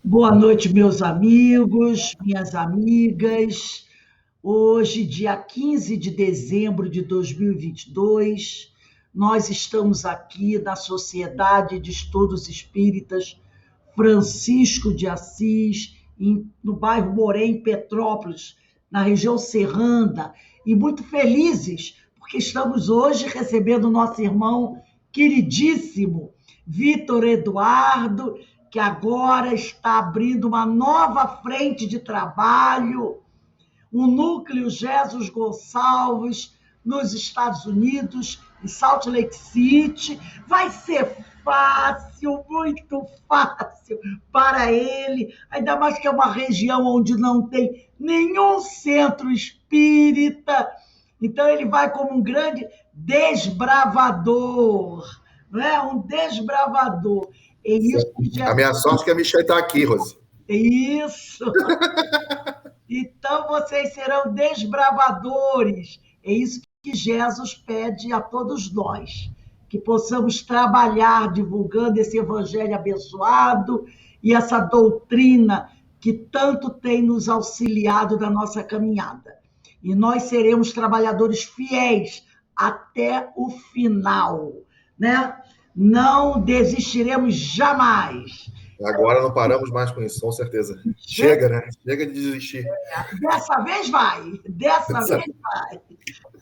Boa noite, meus amigos, minhas amigas. Hoje, dia 15 de dezembro de 2022, nós estamos aqui na Sociedade de Estudos Espíritas Francisco de Assis, no bairro Moré, em Petrópolis, na região serrana, e muito felizes, porque estamos hoje recebendo nosso irmão queridíssimo, Vitor Eduardo, que agora está abrindo uma nova frente de trabalho, o Núcleo Jesus Gonçalves, nos Estados Unidos, em Salt Lake City. Vai ser fácil, muito fácil para ele, ainda mais que é uma região onde não tem nenhum centro espírita. Então, ele vai como um grande desbravador, não é? Um desbravador. É isso que A minha sorte é que a Michelle está aqui, Rose. Isso! Então vocês serão desbravadores. É isso que Jesus pede a todos nós, que possamos trabalhar divulgando esse evangelho abençoado e essa doutrina que tanto tem nos auxiliado na nossa caminhada. E nós seremos trabalhadores fiéis até o final, né? Não desistiremos jamais. Agora não paramos mais com isso, com certeza. Chega, né? Chega de desistir. Dessa vez vai. Dessa vez vai.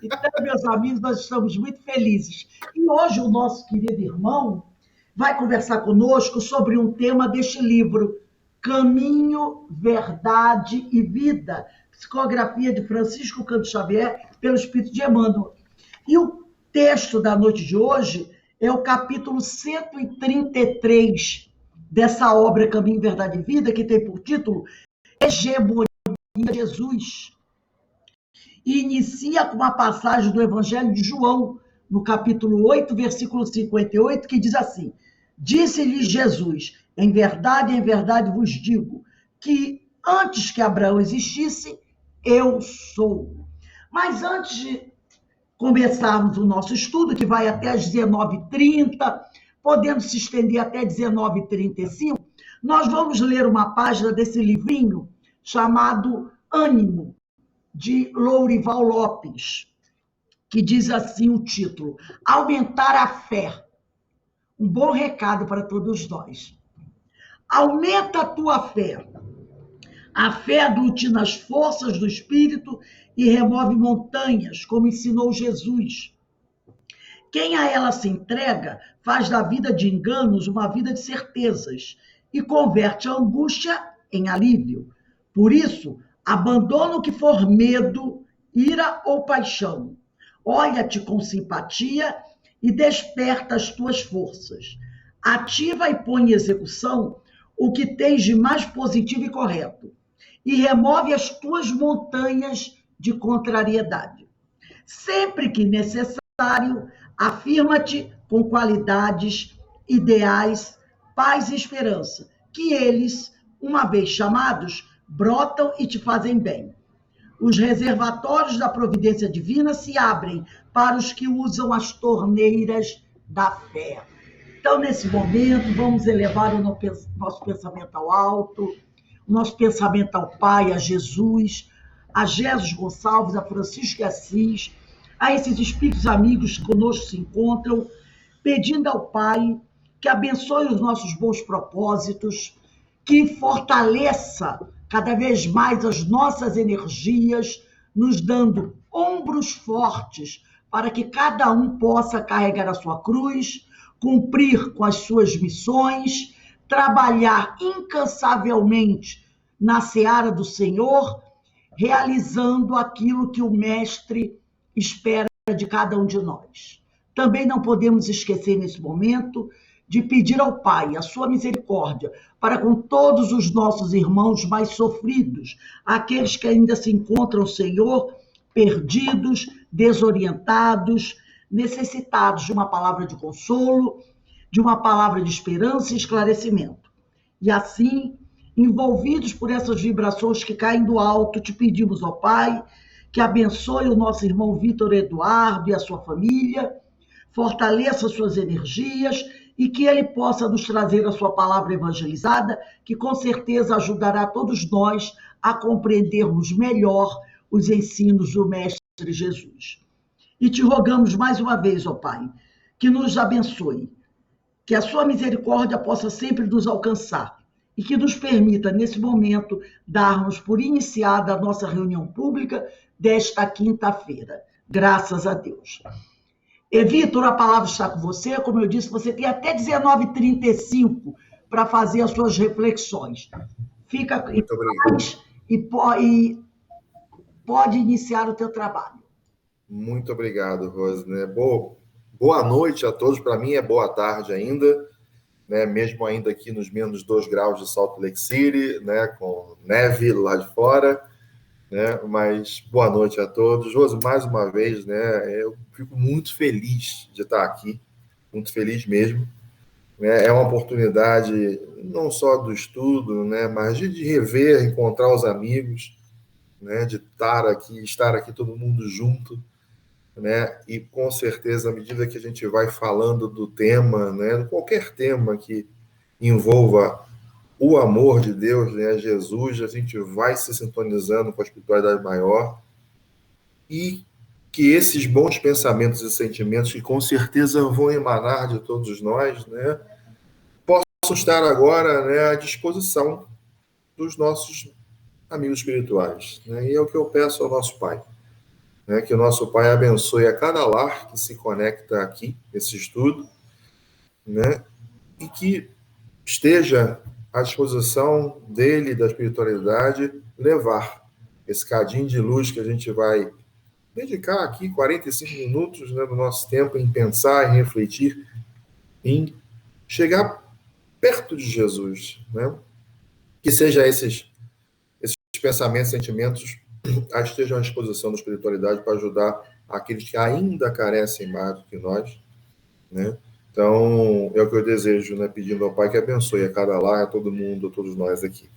Então, meus amigos, nós estamos muito felizes. E hoje o nosso querido irmão vai conversar conosco sobre um tema deste livro, Caminho, Verdade e Vida, psicografia de Francisco Cândido Xavier, pelo Espírito de Emmanuel. E o texto da noite de hoje é o capítulo 133 dessa obra Caminho, Verdade e Vida, que tem por título Hegemonia de Jesus. E inicia com uma passagem do Evangelho de João, no capítulo 8, versículo 58, que diz assim: Disse-lhe Jesus, em verdade vos digo, que antes que Abraão existisse, eu sou. Mas antes de começarmos o nosso estudo, que vai até às 19h30, podendo se estender até 19h35, nós vamos ler uma página desse livrinho chamado Ânimo, de Lourival Lopes, que diz assim o título: Aumentar a fé. Um bom recado para todos nós. Aumenta a tua fé. A fé aglutina as forças do Espírito e remove montanhas, como ensinou Jesus. Quem a ela se entrega faz da vida de enganos uma vida de certezas e converte a angústia em alívio. Por isso, abandona o que for medo, ira ou paixão. Olha-te com simpatia e desperta as tuas forças. Ativa e põe em execução o que tens de mais positivo e correto. E remove as tuas montanhas de contrariedade. Sempre que necessário, afirma-te com qualidades, ideais, paz e esperança, que eles, uma vez chamados, brotam e te fazem bem. Os reservatórios da providência divina se abrem para os que usam as torneiras da fé. Então, nesse momento, vamos elevar o nosso pensamento ao alto, o nosso pensamento ao Pai, a Jesus Gonçalves, a Francisco de Assis, a esses espíritos amigos que conosco se encontram, pedindo ao Pai que abençoe os nossos bons propósitos, que fortaleça cada vez mais as nossas energias, nos dando ombros fortes para que cada um possa carregar a sua cruz, cumprir com as suas missões, trabalhar incansavelmente na seara do Senhor, realizando aquilo que o Mestre espera de cada um de nós. Também não podemos esquecer nesse momento de pedir ao Pai a sua misericórdia para com todos os nossos irmãos mais sofridos, aqueles que ainda se encontram, Senhor, perdidos, desorientados, necessitados de uma palavra de consolo, de uma palavra de esperança e esclarecimento. E assim, envolvidos por essas vibrações que caem do alto, te pedimos, ó Pai, que abençoe o nosso irmão Vitor Eduardo e a sua família, fortaleça suas energias e que ele possa nos trazer a sua palavra evangelizada, que com certeza ajudará todos nós a compreendermos melhor os ensinos do Mestre Jesus. E te rogamos mais uma vez, ó Pai, que nos abençoe, que a sua misericórdia possa sempre nos alcançar e que nos permita, nesse momento, darmos por iniciada a nossa reunião pública desta quinta-feira. Graças a Deus. E, Vitor, a palavra está com você. Como eu disse, você tem até 19h35 para fazer as suas reflexões. Fica em paz e pode iniciar o teu trabalho. Muito obrigado, Rosane. Boa noite a todos. Para mim é boa tarde ainda, né? Mesmo ainda aqui nos menos 2 graus de Salt Lake City, né? Com neve lá de fora, né? Mas boa noite a todos. Rose, mais uma vez, né? Eu fico muito feliz de estar aqui, muito feliz mesmo. Né? É uma oportunidade não só do estudo, né? Mas de rever, encontrar os amigos, né? De estar aqui todo mundo junto. Né? E com certeza, à medida que a gente vai falando do tema, né? Qualquer tema que envolva o amor de Deus, né? Jesus, a gente vai se sintonizando com a espiritualidade maior e que esses bons pensamentos e sentimentos, que com certeza vão emanar de todos nós, né? Possam estar agora, né? À disposição dos nossos amigos espirituais. Né? E é o que eu peço ao nosso Pai. Né, que o nosso Pai abençoe a cada lar que se conecta aqui, nesse estudo, né, e que esteja à disposição dele, da espiritualidade, levar esse cadinho de luz que a gente vai dedicar aqui 45 minutos, né, do nosso tempo em pensar, em refletir, em chegar perto de Jesus. Né, que seja esses pensamentos, sentimentos estejam à disposição da espiritualidade para ajudar aqueles que ainda carecem mais do que nós, né? Então, é o que eu desejo, né? Pedindo ao Pai que abençoe a cada lar, a todo mundo, a todos nós aqui,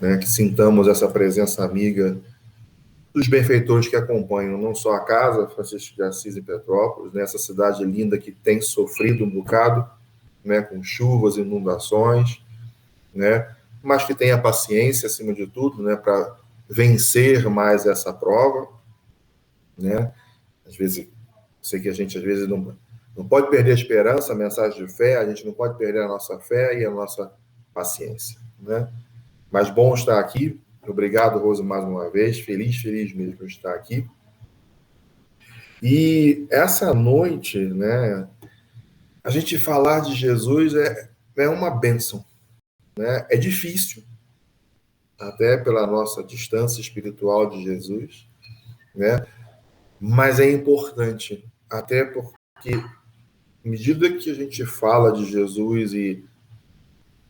né? Que sintamos essa presença amiga dos benfeitores que acompanham não só a casa Francisco de Assis em Petrópolis, né? Essa cidade linda que tem sofrido um bocado, né? Com chuvas, inundações, né? Mas que tenha paciência acima de tudo, né? Para vencer mais essa prova, né? Às vezes, sei que a gente às vezes não pode perder a esperança, a mensagem de fé, a gente não pode perder a nossa fé e a nossa paciência, né? Mas bom estar aqui. Obrigado, Rose, mais uma vez. Feliz mesmo de estar aqui. E essa noite, né? A gente falar de Jesus é uma bênção, né? É difícil, até pela nossa distância espiritual de Jesus, né? Mas é importante, até porque, à medida que a gente fala de Jesus e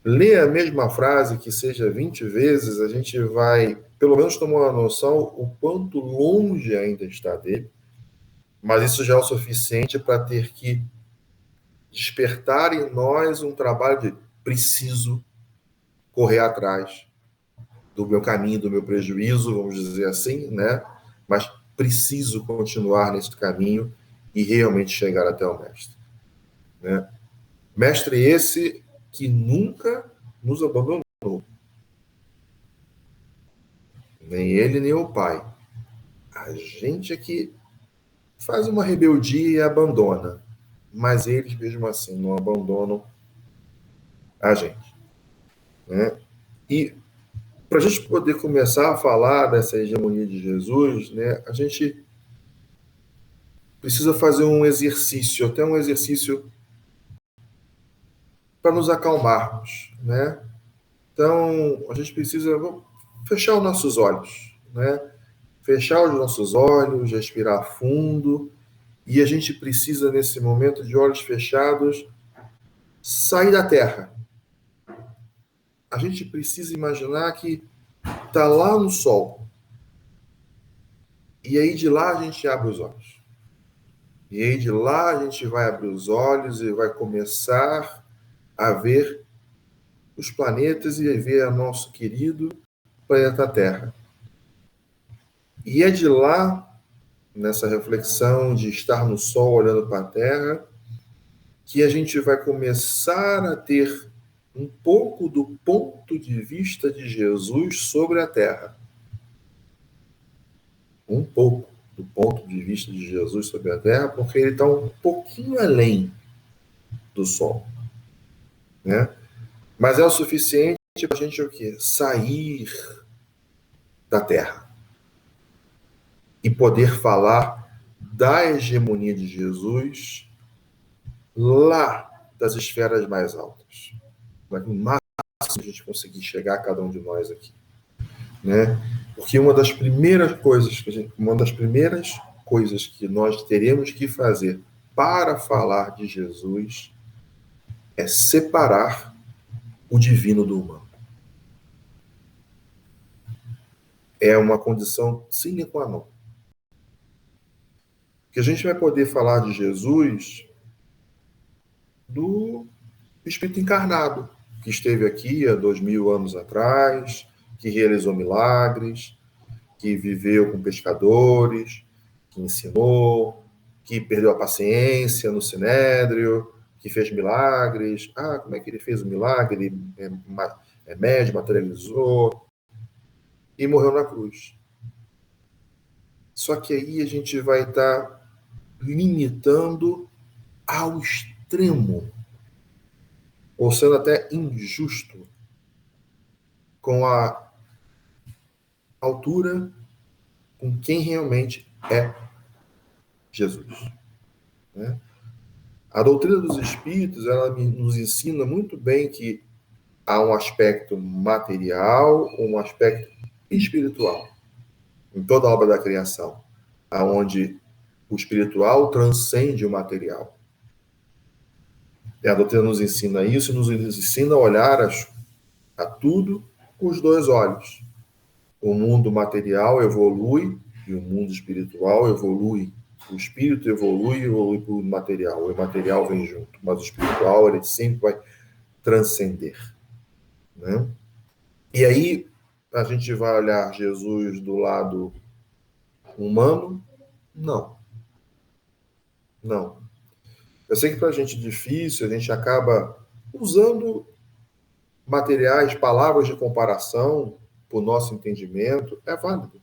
lê a mesma frase, que seja 20 vezes, a gente vai, pelo menos, tomar uma noção o quanto longe ainda está dele, mas isso já é o suficiente para ter que despertar em nós um trabalho de preciso correr atrás do meu caminho, do meu prejuízo, vamos dizer assim, né? Mas preciso continuar nesse caminho e realmente chegar até o Mestre. Né? Mestre esse que nunca nos abandonou. Nem ele, nem o Pai. A gente é que faz uma rebeldia e abandona. Mas eles, mesmo assim, não abandonam a gente. Né? E para a gente poder começar a falar dessa hegemonia de Jesus, né, a gente precisa fazer um exercício, até um exercício para nos acalmarmos, né? Então, a gente precisa fechar os nossos olhos, né? Fechar os nossos olhos, respirar fundo, e a gente precisa, nesse momento de olhos fechados, sair da Terra. A gente precisa imaginar que está lá no Sol. E aí de lá a gente abre os olhos. E aí de lá a gente vai abrir os olhos e vai começar a ver os planetas e a ver o nosso querido planeta Terra. E é de lá, nessa reflexão de estar no Sol olhando para a Terra, que a gente vai começar a ter um pouco do ponto de vista de Jesus sobre a terra. Um pouco do ponto de vista de Jesus sobre a terra, porque ele está um pouquinho além do sol, né? Mas é o suficiente para a gente o quê? Sair da terra e poder falar da hegemonia de Jesus lá das esferas mais altas. O máximo que a gente conseguir chegar a cada um de nós aqui, né? Porque uma das primeiras coisas que nós teremos que fazer para falar de Jesus é separar o divino do humano. É uma condição sine qua non. Que a gente vai poder falar de Jesus do Espírito encarnado, que esteve aqui há 2000 anos atrás, que realizou milagres, que viveu com pescadores, que ensinou, que perdeu a paciência no Sinédrio, que fez milagres. Ah, como é que ele fez o milagre? Ele médio, materializou e morreu na cruz. Só que aí a gente vai estar limitando ao extremo, ou sendo até injusto com a altura com quem realmente é Jesus, né? A doutrina dos Espíritos, ela nos ensina muito bem que há um aspecto material, um aspecto espiritual em toda a obra da criação, aonde o espiritual transcende o material. E a doutrina nos ensina isso e nos ensina a olhar a tudo com os dois olhos. O mundo material evolui e o mundo espiritual evolui. O espírito evolui para o material. O material vem junto, mas o espiritual ele sempre vai transcender, né? E aí a gente vai olhar Jesus do lado humano? Não. Não. Eu sei que para a gente é difícil, a gente acaba usando materiais, palavras de comparação para o nosso entendimento. É válido.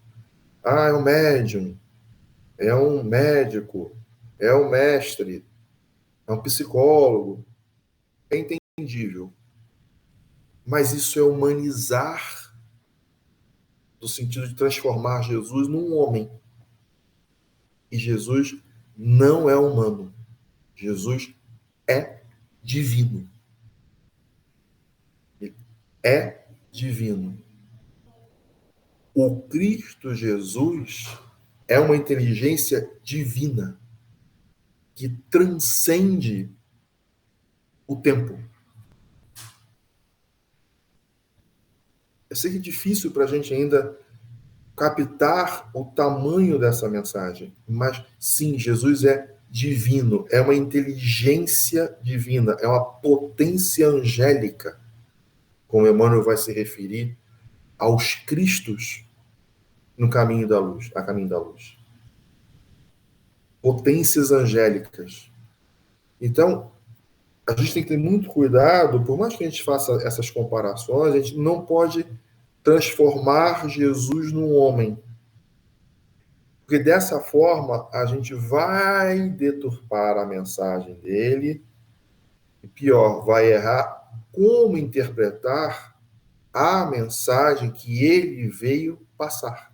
Ah, é um médium, é um médico, é um mestre, é um psicólogo. É entendível. Mas isso é humanizar, no sentido de transformar Jesus num homem. E Jesus não é humano. Jesus é divino. Ele é divino. O Cristo Jesus é uma inteligência divina que transcende o tempo. Eu sei que é difícil para a gente ainda captar o tamanho dessa mensagem, mas sim, Jesus é divino, é uma inteligência divina, é uma potência angélica, como Emmanuel vai se referir aos Cristos no caminho da luz, a caminho da luz. Potências angélicas. Então, a gente tem que ter muito cuidado, por mais que a gente faça essas comparações, a gente não pode transformar Jesus num homem. Porque dessa forma a gente vai deturpar a mensagem dele, e pior, vai errar como interpretar a mensagem que ele veio passar.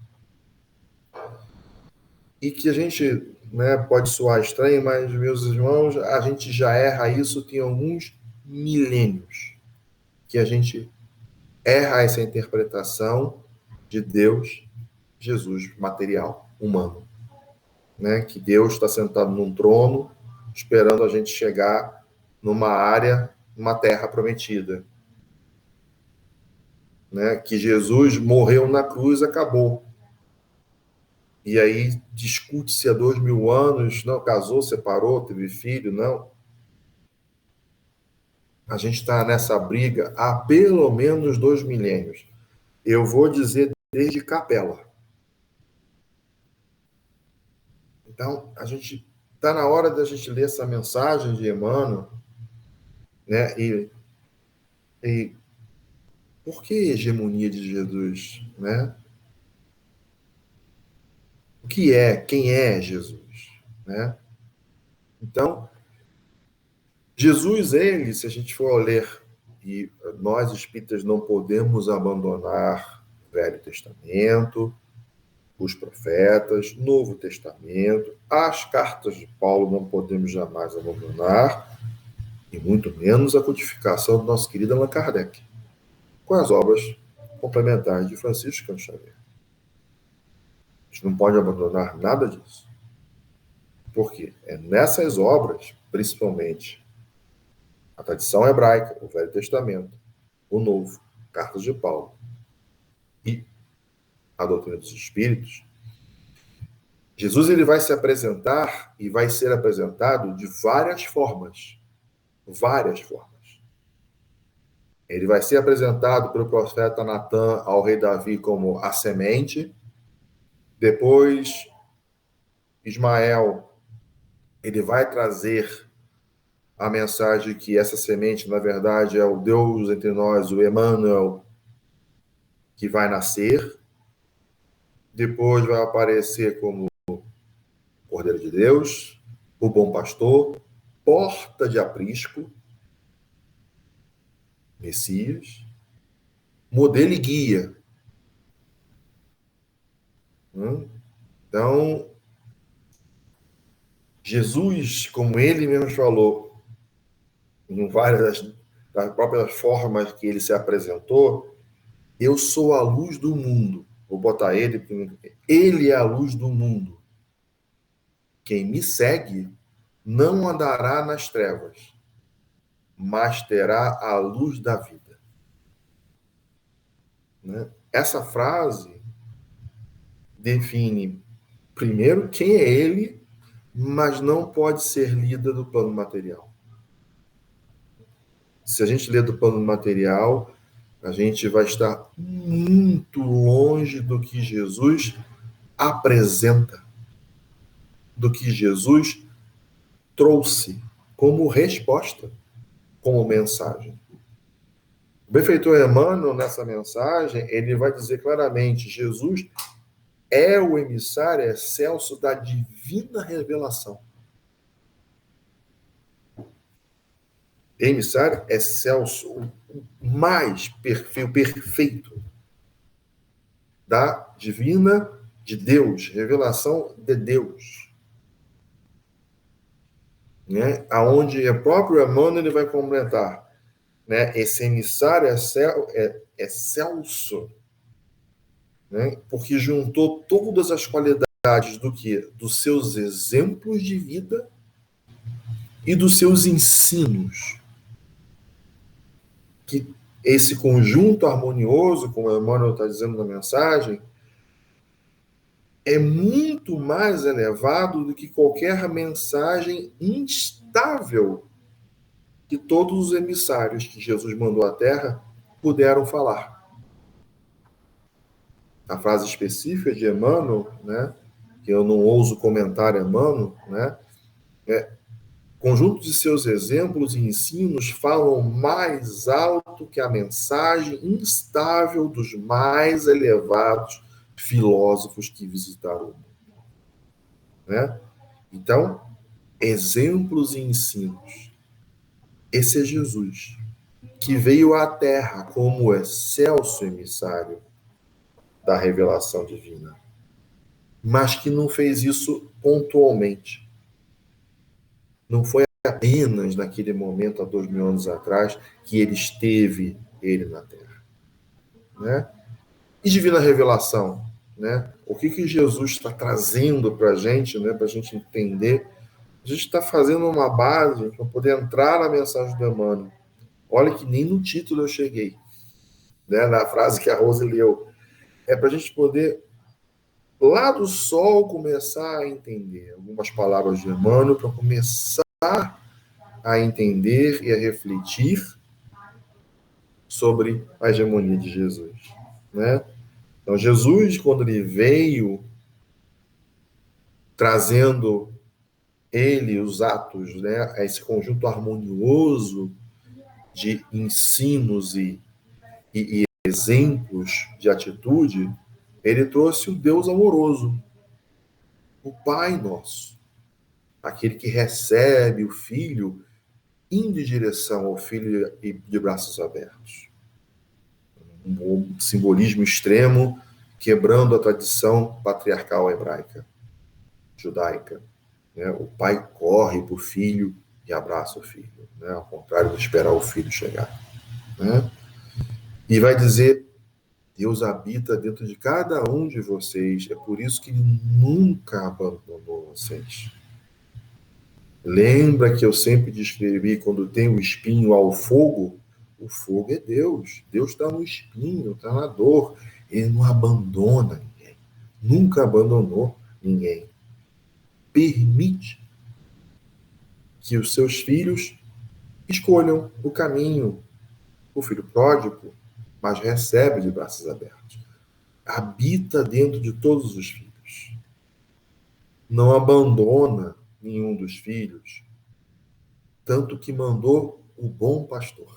E que a gente, né, pode soar estranho, mas, meus irmãos, a gente já erra isso tem alguns milênios, que a gente erra essa interpretação de Deus, Jesus, material, humano. Né? Que Deus está sentado num trono, esperando a gente chegar numa área, numa terra prometida. Né? Que Jesus morreu na cruz, acabou. E aí discute-se há 2000 anos, não, casou, separou, teve filho, não. A gente está nessa briga há pelo menos 2 milênios. Eu vou dizer desde Capela. Então, a gente está na hora da gente ler essa mensagem de Emmanuel, né? E por que hegemonia de Jesus, né? O que é? Quem é Jesus, né? Então, Jesus, ele, se a gente for ler, e nós espíritas não podemos abandonar o Velho Testamento, os profetas, Novo Testamento, as cartas de Paulo não podemos jamais abandonar, e muito menos a codificação do nosso querido Allan Kardec, com as obras complementares de Francisco Cândido Xavier. A gente não pode abandonar nada disso. Por quê? É nessas obras, principalmente, a tradição hebraica, o Velho Testamento, o Novo, cartas de Paulo e a doutrina dos Espíritos, Jesus ele vai se apresentar e vai ser apresentado de várias formas. Várias formas. Ele vai ser apresentado pelo profeta Natan ao rei Davi como a semente. Depois, Ismael, ele vai trazer a mensagem que essa semente, na verdade, é o Deus entre nós, o Emmanuel, que vai nascer. Depois vai aparecer como Cordeiro de Deus, o bom pastor, porta de aprisco, Messias, modelo e guia. Então, Jesus, como ele mesmo falou, em várias das próprias formas que ele se apresentou, eu sou a luz do mundo. Vou botar ele, ele é a luz do mundo. Quem me segue não andará nas trevas, mas terá a luz da vida. Né? Essa frase define, primeiro, quem é ele, mas não pode ser lida do plano material. Se a gente ler do plano material, a gente vai estar muito longe do que Jesus apresenta, do que Jesus trouxe como resposta, como mensagem. O benfeitor Emmanuel, nessa mensagem, ele vai dizer claramente, Jesus é o emissário excelso da divina revelação. Emissário excelso, o mais perfeito da divina de Deus, revelação de Deus. Né? Aonde o próprio Emmanuel ele vai completar, né? Esse emissário excelso, né? Porque juntou todas as qualidades do que? Dos seus exemplos de vida e dos seus ensinos. Que esse conjunto harmonioso, como o Emmanuel está dizendo na mensagem, é muito mais elevado do que qualquer mensagem instável que todos os emissários que Jesus mandou à Terra puderam falar. A frase específica de Emmanuel, né, que eu não ouso comentar Emmanuel, né, conjunto de seus exemplos e ensinos falam mais alto que a mensagem instável dos mais elevados filósofos que visitaram o mundo. Né? Então, exemplos e ensinos. Esse é Jesus, que veio à Terra como excelso emissário da revelação divina, mas que não fez isso pontualmente. Não foi apenas naquele momento, há 2000 anos atrás, que ele esteve, ele na Terra. Né? E divina revelação? Né? O que Jesus está trazendo para a gente, né, para a gente entender? A gente está fazendo uma base para poder entrar na mensagem do Emmanuel. Olha que nem no título eu cheguei, né, na frase que a Rose leu. É para a gente poder, lá do sol, começar a entender algumas palavras de Emmanuel, para começar a entender e a refletir sobre a hegemonia de Jesus. Né? Então, Jesus, quando ele veio trazendo ele, os atos, né, esse conjunto harmonioso de ensinos e exemplos de atitude, ele trouxe o Deus amoroso, o Pai nosso, aquele que recebe o Filho, indo em direção ao Filho e de braços abertos. Um simbolismo extremo, quebrando a tradição patriarcal hebraica, judaica. Né? O pai corre para o filho e abraça o filho, né? Ao contrário de esperar o filho chegar. Né? E vai dizer: Deus habita dentro de cada um de vocês, é por isso que ele nunca abandonou vocês. Lembra que eu sempre descrevi, quando tem o espinho ao fogo, o fogo é Deus. Deus está no espinho, está na dor. Ele não abandona ninguém. Nunca abandonou ninguém. Permite que os seus filhos escolham o caminho. O filho pródigo, mas recebe de braços abertos. Habita dentro de todos os filhos. Não abandona nenhum dos filhos, tanto que mandou o bom pastor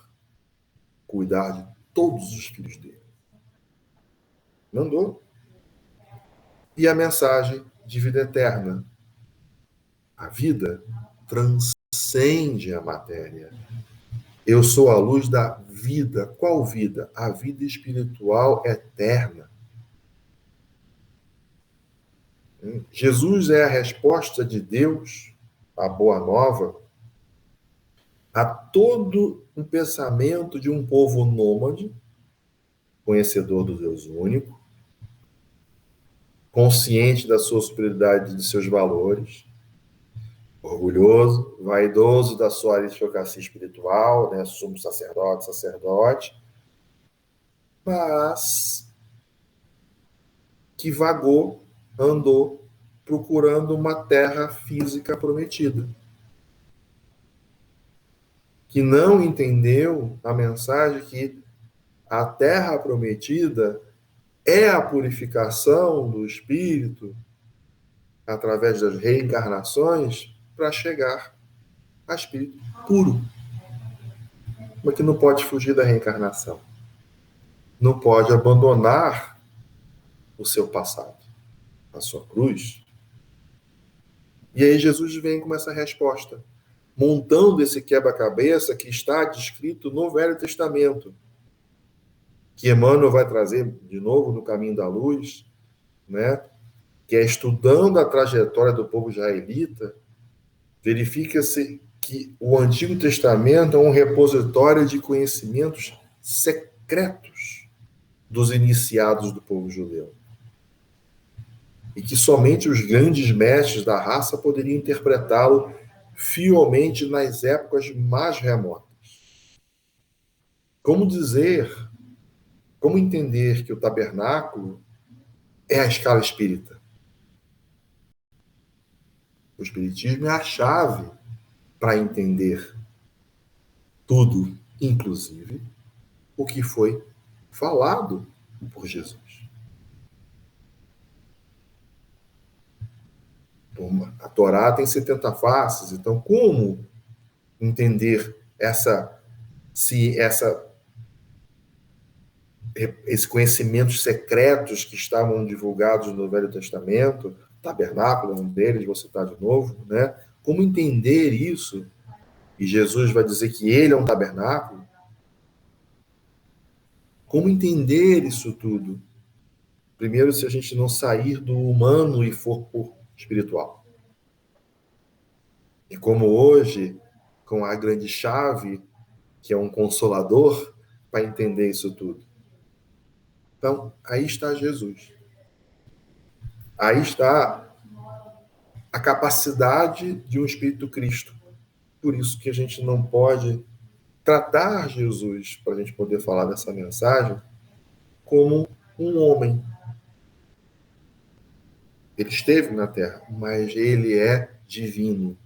cuidar de todos os filhos dele. Mandou. E a mensagem de vida eterna. A vida transcende a matéria. Eu sou a luz da vida. Qual vida? A vida espiritual eterna. Jesus é a resposta de Deus, a boa nova, a todo um pensamento de um povo nômade, conhecedor do Deus único, consciente da sua superioridade e de seus valores, orgulhoso, vaidoso da sua aristocracia espiritual, né, sumo sacerdote, mas que vagou, andou procurando uma terra física prometida, que não entendeu a mensagem que a terra prometida é a purificação do espírito através das reencarnações para chegar a espírito puro. Mas que não pode fugir da reencarnação. Não pode abandonar o seu passado, a sua cruz. E aí Jesus vem com essa resposta, montando esse quebra-cabeça que está descrito no Velho Testamento, que Emmanuel vai trazer de novo no Caminho da Luz, né? Que é estudando a trajetória do povo israelita, verifica-se que o Antigo Testamento é um repositório de conhecimentos secretos dos iniciados do povo judeu. E que somente os grandes mestres da raça poderiam interpretá-lo fielmente nas épocas mais remotas. Como entender que o tabernáculo é a escala espírita? O espiritismo é a chave para entender tudo, inclusive o que foi falado por Jesus. Então, a Torá tem 70 faces, então como entender esses conhecimentos secretos que estavam divulgados no Velho Testamento, tabernáculo é um deles, vou citar de novo, né? Como entender isso? E Jesus vai dizer que ele é um tabernáculo. Como entender isso tudo? Primeiro, se a gente não sair do humano e for por espiritual. E como hoje, com a grande chave, que é um consolador, para entender isso tudo. Então, aí está Jesus. Aí está a capacidade de um Espírito Cristo. Por isso que a gente não pode tratar Jesus, para a gente poder falar dessa mensagem, como um homem. Ele esteve na Terra, mas ele é divino.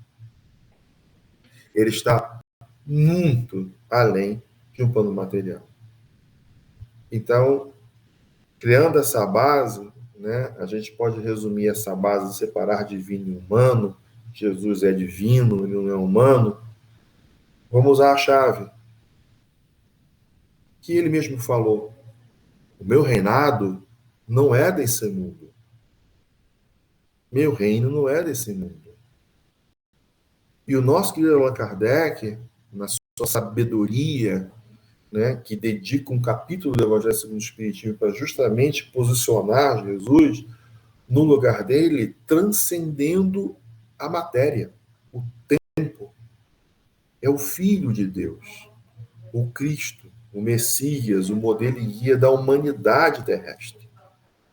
Ele está muito além de um plano material. Então, criando essa base, né, a gente pode resumir essa base, separar divino e humano, Jesus é divino, ele não é humano, vamos usar a chave que ele mesmo falou. O meu reinado não é desse mundo. Meu reino não é desse mundo. E o nosso querido Allan Kardec, na sua sabedoria, né, que dedica um capítulo do Evangelho segundo o Espiritismo para justamente posicionar Jesus no lugar dele, transcendendo a matéria, o tempo. É o Filho de Deus, o Cristo, o Messias, o modelo e guia da humanidade terrestre.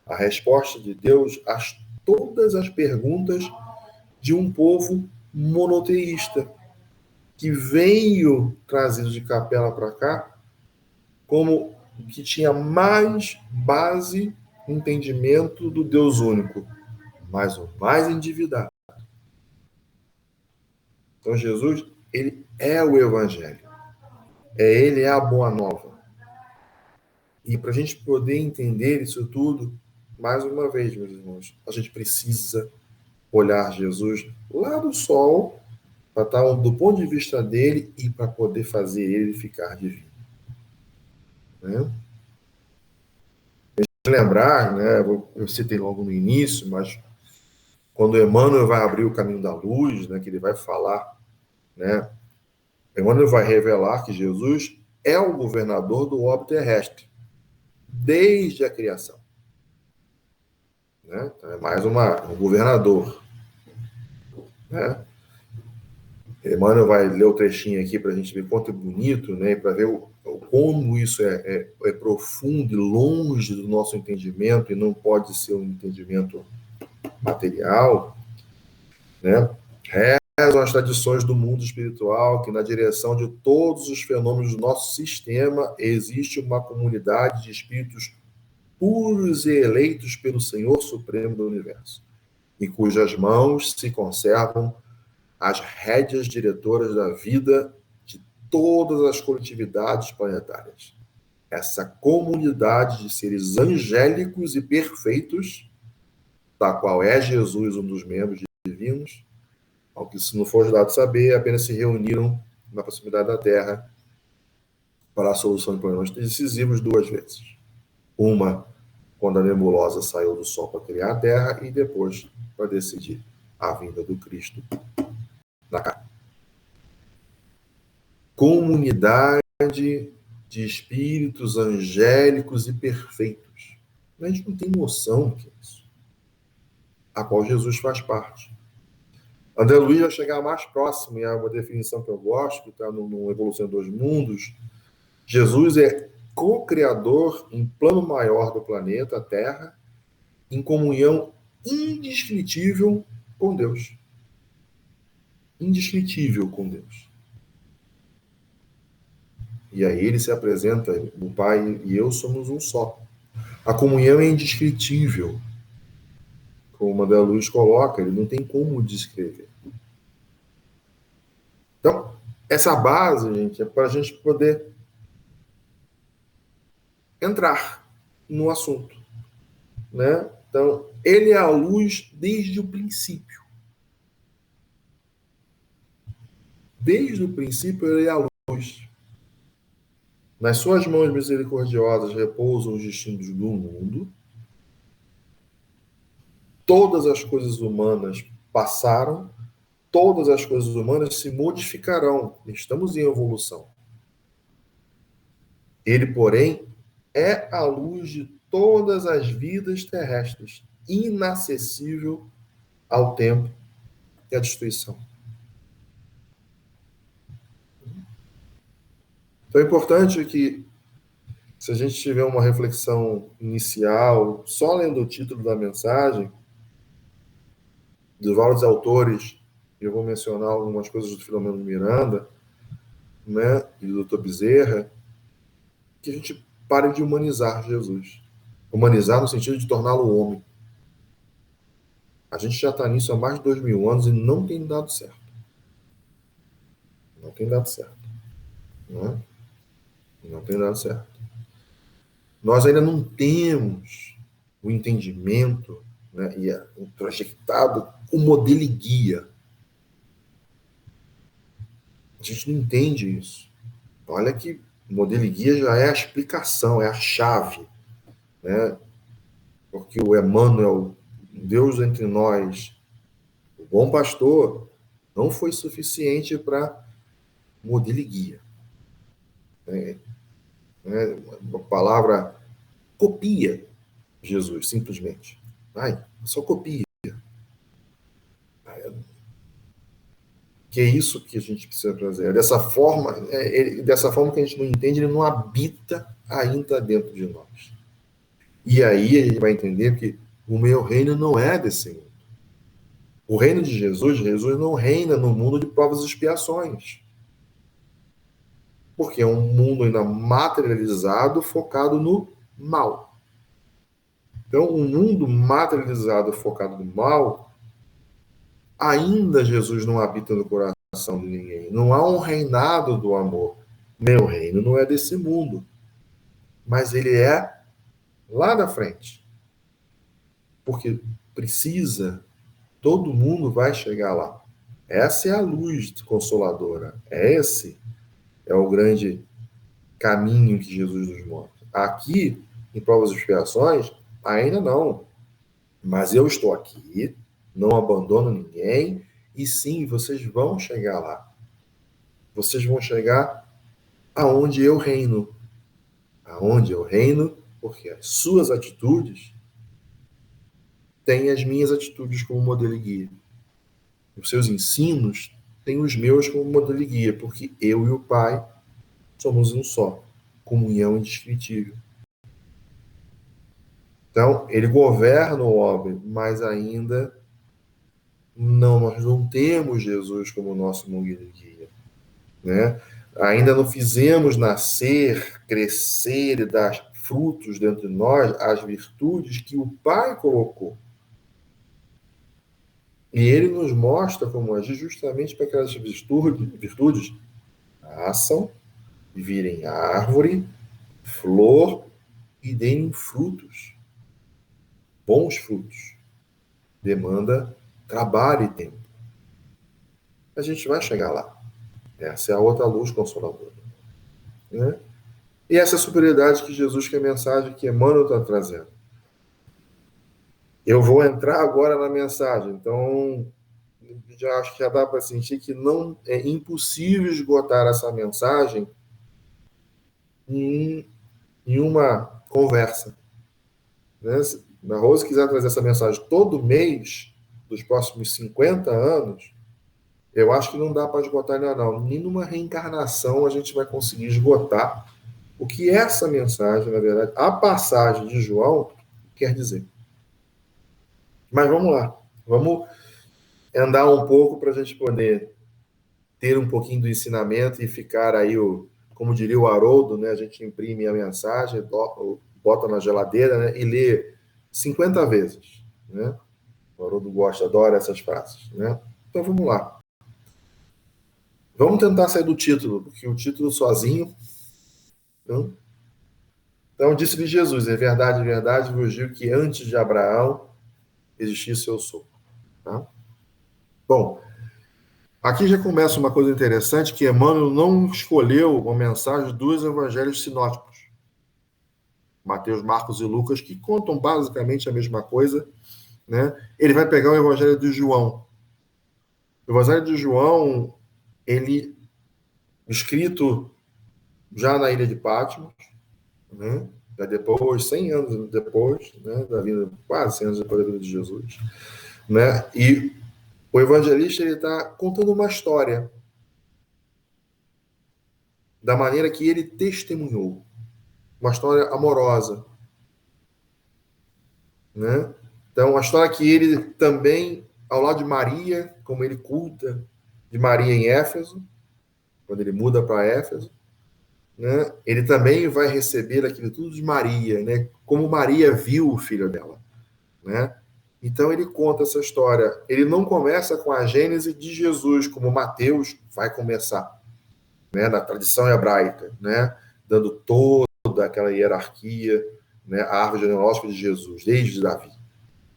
A resposta de Deus a todas as perguntas de um povo monoteísta, que veio trazido de capela para cá como que tinha mais base, entendimento do Deus único, mas o mais endividado. Então Jesus, ele é o Evangelho. Ele é a Boa Nova. E para a gente poder entender isso tudo, mais uma vez, meus irmãos, a gente precisa olhar Jesus lá do sol, para estar do ponto de vista dele e para poder fazer ele ficar divino. Né? Lembrar, né, eu citei logo no início, mas quando Emmanuel vai abrir o caminho da luz, né, que ele vai falar, né, Emmanuel vai revelar que Jesus é o governador do orbe terrestre, desde a criação. Né? Então é mais um governador. Né? Emmanuel vai ler o trechinho aqui para a gente ver quanto é bonito, né, para ver como isso é profundo e longe do nosso entendimento, e não pode ser um entendimento material. Né? Rezam as tradições do mundo espiritual que, na direção de todos os fenômenos do nosso sistema, existe uma comunidade de espíritos puros e eleitos pelo Senhor Supremo do Universo, em cujas mãos se conservam as rédeas diretoras da vida de todas as coletividades planetárias. Essa comunidade de seres angélicos e perfeitos, da qual é Jesus um dos membros divinos, ao que, se não for dado saber, apenas se reuniram na proximidade da Terra para a solução de problemas decisivos 2 vezes. Uma, quando a nebulosa saiu do Sol para criar a Terra, e depois para decidir a vinda do Cristo na carne. Comunidade de espíritos angélicos e perfeitos. A gente não tem noção do que é isso. A qual Jesus faz parte. André Luiz vai chegar mais próximo, e é uma definição que eu gosto, que está no Evolução dos Mundos. Jesus é co-criador em plano maior do planeta Terra, em comunhão indescritível com Deus. Indescritível com Deus. E aí ele se apresenta, o Pai e eu somos um só. A comunhão é indescritível. Como André Luiz coloca, ele não tem como descrever. Então, essa base, gente, é para a gente poder entrar no assunto. Né? Então, ele é a luz desde o princípio. Desde o princípio, ele é a luz. Nas suas mãos misericordiosas repousam os destinos do mundo. Todas as coisas humanas passaram, todas as coisas humanas se modificarão. Estamos em evolução. Ele, porém, é a luz de todas as vidas terrestres, inacessível ao tempo e à destruição. Então é importante que, se a gente tiver uma reflexão inicial, só lendo o título da mensagem, de vários autores, eu vou mencionar algumas coisas do Filomeno Miranda, né, e do Dr. Bezerra, que a gente pare de humanizar Jesus. Humanizar no sentido de torná-lo homem. A gente já está nisso há mais de 2000 anos e não tem dado certo. Não tem dado certo. Não, não tem dado certo. Nós ainda não temos o entendimento, né, e o projetado, o modelo e guia A gente não entende isso. Olha que o modelo e guia já é a explicação, é a chave, né? Porque o Emmanuel, Deus entre nós, o bom pastor, não foi suficiente para modelo e guia. Né? A palavra copia Jesus, simplesmente. Ai, só copia. Que é isso que a gente precisa trazer. Dessa forma que a gente não entende, ele não habita ainda dentro de nós. E aí a gente vai entender que o meu reino não é desse mundo. O reino de Jesus, Jesus não reina no mundo de provas e expiações. Porque é um mundo ainda materializado, focado no mal. Então, um mundo materializado, focado no mal, ainda Jesus não habita no coração de ninguém. Não há um reinado do amor. Meu reino não é desse mundo. Mas ele é lá da frente. Porque precisa, todo mundo vai chegar lá. Essa é a luz consoladora. Esse é o grande caminho que Jesus nos mostra. Aqui, em provas e expiações, ainda não. Mas eu estou aqui, não abandono ninguém, e sim, vocês vão chegar lá. Vocês vão chegar aonde eu reino. Aonde eu reino, porque as suas atitudes têm as minhas atitudes como modelo e guia. Os seus ensinos têm os meus como modelo e guia, porque eu e o Pai somos um só. Comunhão indescritível. Então, ele governa o homem, mas ainda não, nós não temos Jesus como nosso modelo e guia, né? Ainda não fizemos nascer, crescer e dar frutos dentro de nós as virtudes que o Pai colocou. E ele nos mostra como agir justamente para que aquelas virtudes nasçam, virem árvore, flor e deem frutos, bons frutos. Demanda trabalho e tempo. A gente vai chegar lá. Essa é a outra luz consoladora, né? E essa superioridade que Jesus, que é a mensagem que Emmanuel está trazendo. Eu vou entrar agora na mensagem, então já acho que já dá para sentir que não é impossível esgotar essa mensagem em, em uma conversa, né? Se a Rose quiser trazer essa mensagem todo mês dos próximos 50 anos, eu acho que não dá para esgotar ainda não. Nem numa reencarnação a gente vai conseguir esgotar o que essa mensagem, na verdade, a passagem de João quer dizer. Mas vamos lá. Vamos andar um pouco para a gente poder ter um pouquinho do ensinamento e ficar aí, como diria o Haroldo, né? A gente imprime a mensagem, bota na geladeira, né? E lê 50 vezes, né? O Haroldo gosta, adora essas frases, né? Então vamos lá. Vamos tentar sair do título, porque o título sozinho. Não? Então, disse-lhe Jesus: é verdade, vos digo que antes de Abraão existisse eu sou. Tá? Bom, aqui já começa uma coisa interessante, que Emmanuel não escolheu uma mensagem dos evangelhos sinóticos, Mateus, Marcos e Lucas, que contam basicamente a mesma coisa, né? Ele vai pegar o evangelho de João. O evangelho de João, ele escrito já na ilha de Patmos, né? Já depois, 100 anos depois, né? Da vida, quase 100 anos depois da vida de Jesus, né? E o evangelista, ele está contando uma história da maneira que ele testemunhou, uma história amorosa, né? Então, a história que ele também, ao lado de Maria, como ele culta de Maria em Éfeso, quando ele muda para Éfeso, né? Ele também vai receber aquilo tudo de Maria, né? Como Maria viu o filho dela, né? Então ele conta essa história. Ele não começa com a gênese de Jesus, como Mateus vai começar, né? Na tradição hebraica, né? Dando toda aquela hierarquia, né? A árvore genealógica de Jesus, desde Davi,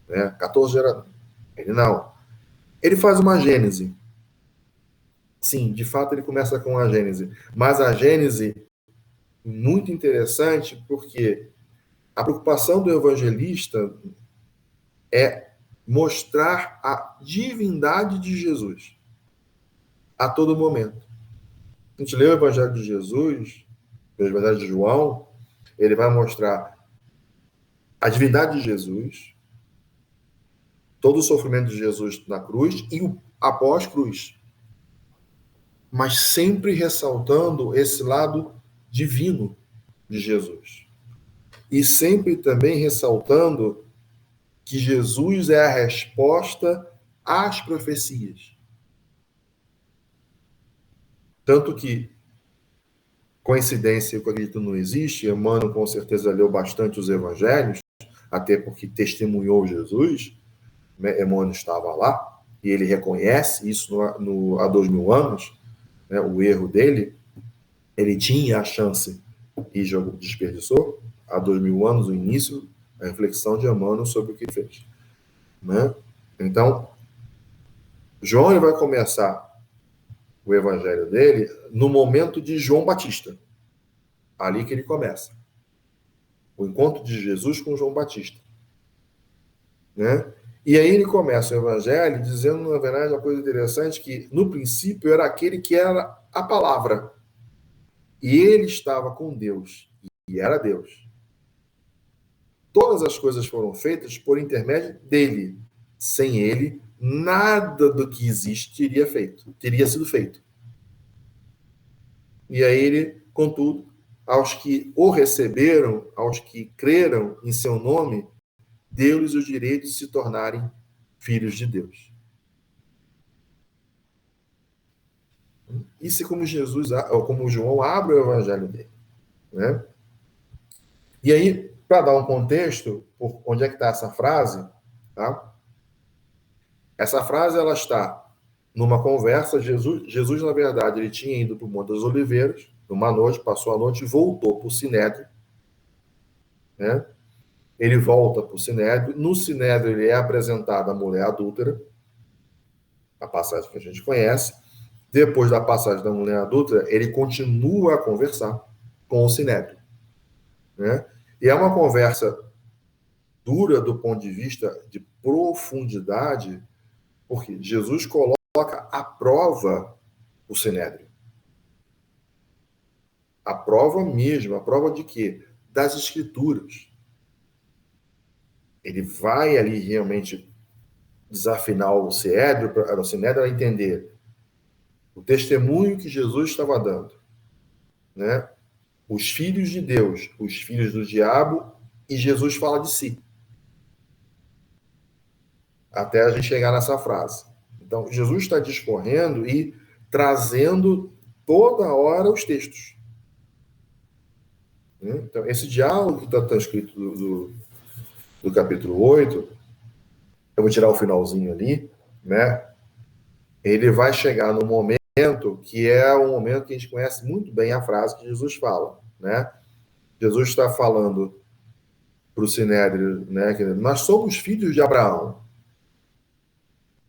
né? 14 gerações. Ele não. Ele faz uma gênese Sim, de fato ele começa com a Gênese. Mas a Gênese, muito interessante, porque a preocupação do evangelista é mostrar a divindade de Jesus a todo momento. A gente lê o Evangelho de Jesus, o Evangelho de João, ele vai mostrar a divindade de Jesus, todo o sofrimento de Jesus na cruz e o após-cruz, mas sempre ressaltando esse lado divino de Jesus. E sempre também ressaltando que Jesus é a resposta às profecias. Tanto que, coincidência, eu acredito não existe, Emmanuel com certeza leu bastante os evangelhos, até porque testemunhou Jesus, né? Emmanuel estava lá, e ele reconhece isso há 2000 anos, né? O erro dele, ele tinha a chance e desperdiçou, há 2000 anos, o início, a reflexão de Emmanuel sobre o que ele fez. Né? Então, João ele vai começar o evangelho dele no momento de João Batista. Ali que ele começa. O encontro de Jesus com João Batista. Né? E aí ele começa o evangelho dizendo, na verdade, uma coisa interessante, que no princípio era aquele que era a palavra. E ele estava com Deus. E era Deus. Todas as coisas foram feitas por intermédio dele. Sem ele, nada do que existe teria sido feito. E aí ele, contudo, aos que o receberam, aos que creram em seu nome, deu-lhes o direito de se tornarem filhos de Deus. Isso é como Jesus, ou como João abre o evangelho dele. Né? E aí, para dar um contexto, por onde é que está essa frase? Tá? Essa frase ela está numa conversa. Jesus, na verdade, ele tinha ido para o Monte das Oliveiras, numa noite, passou a noite e voltou para o Sinédrio. Né? Ele volta para o Sinédrio. No Sinédrio, ele é apresentado à mulher adúltera, a passagem que a gente conhece. Depois da passagem da mulher adúltera, ele continua a conversar com o Sinédrio. Né? E é uma conversa dura do ponto de vista de profundidade, porque Jesus coloca à prova o Sinédrio. A prova mesmo, a prova de quê? Das Escrituras. Ele vai ali realmente desafinar o Sinédrio para entender o testemunho que Jesus estava dando. Né? Os filhos de Deus, os filhos do diabo, e Jesus fala de si. Até a gente chegar nessa frase. Então, Jesus está discorrendo e trazendo toda hora os textos. Então, esse diálogo que está escrito do capítulo 8, eu vou tirar o finalzinho ali, né? Ele vai chegar no momento que é um momento que a gente conhece muito bem a frase que Jesus fala, né? Jesus está falando para o Sinédrio, né? Que nós somos filhos de Abraão.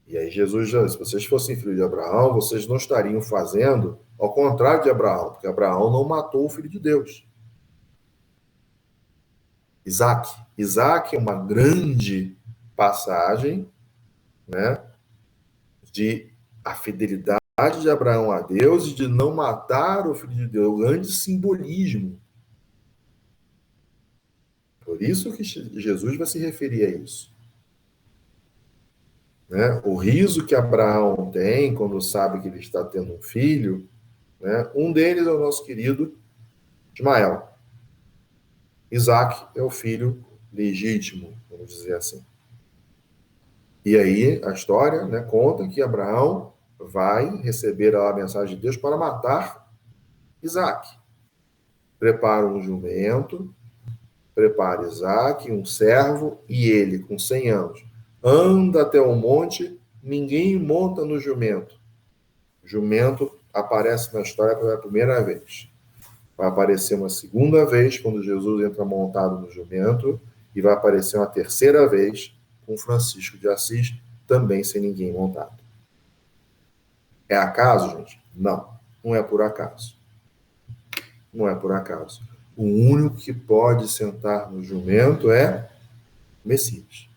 E aí Jesus já, se vocês fossem filhos de Abraão, vocês não estariam fazendo ao contrário de Abraão, porque Abraão não matou o filho de Deus. Isaac. Isaac é uma grande passagem, né, de a fidelidade de Abraão a Deus e de não matar o filho de Deus. Um grande simbolismo. Por isso que Jesus vai se referir a isso. Né? O riso que Abraão tem quando sabe que ele está tendo um filho, né? Um deles é o nosso querido Ismael. Isaac é o filho legítimo, vamos dizer assim. E aí a história, né, conta que Abraão vai receber a mensagem de Deus para matar Isaac. Prepara um jumento, prepara Isaac, um servo, e ele, com 100 anos, anda até o monte, ninguém monta no jumento. O jumento aparece na história pela primeira vez. Vai aparecer uma segunda vez, quando Jesus entra montado no jumento, e vai aparecer uma terceira vez com Francisco de Assis, também sem ninguém montado. É acaso, gente? Não, não é por acaso. Não é por acaso. O único que pode sentar no jumento é o Messias.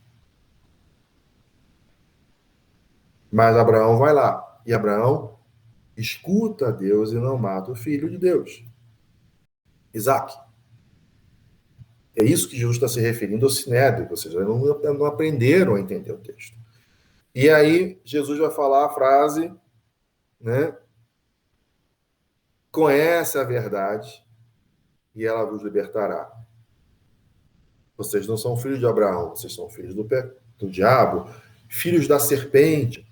Mas Abraão vai lá. E Abraão escuta a Deus e não mata o filho de Deus, Isaac. É isso que Jesus está se referindo ao sinédrio, ou seja, não aprenderam a entender o texto. E aí Jesus vai falar a frase, né? Conhece a verdade e ela vos libertará. Vocês não são filhos de Abraão, vocês são filhos do diabo, filhos da serpente,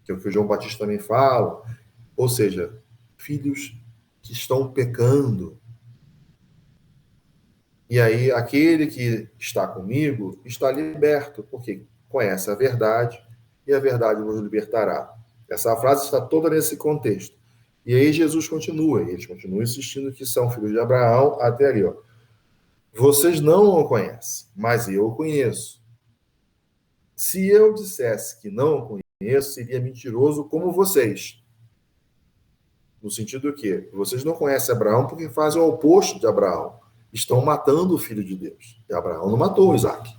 que é o que o João Batista também fala. Ou seja, filhos que estão pecando. E aí, aquele que está comigo está liberto, porque conhece a verdade e a verdade vos libertará. Essa frase está toda nesse contexto. E aí Jesus continua, e eles continuam insistindo que são filhos de Abraão até ali, ó. Vocês não o conhecem, mas eu o conheço. Se eu dissesse que não o conheço, seria mentiroso como vocês. No sentido que vocês não conhecem Abraão porque fazem o oposto de Abraão. Estão matando o filho de Deus. E Abraão não matou Isaac.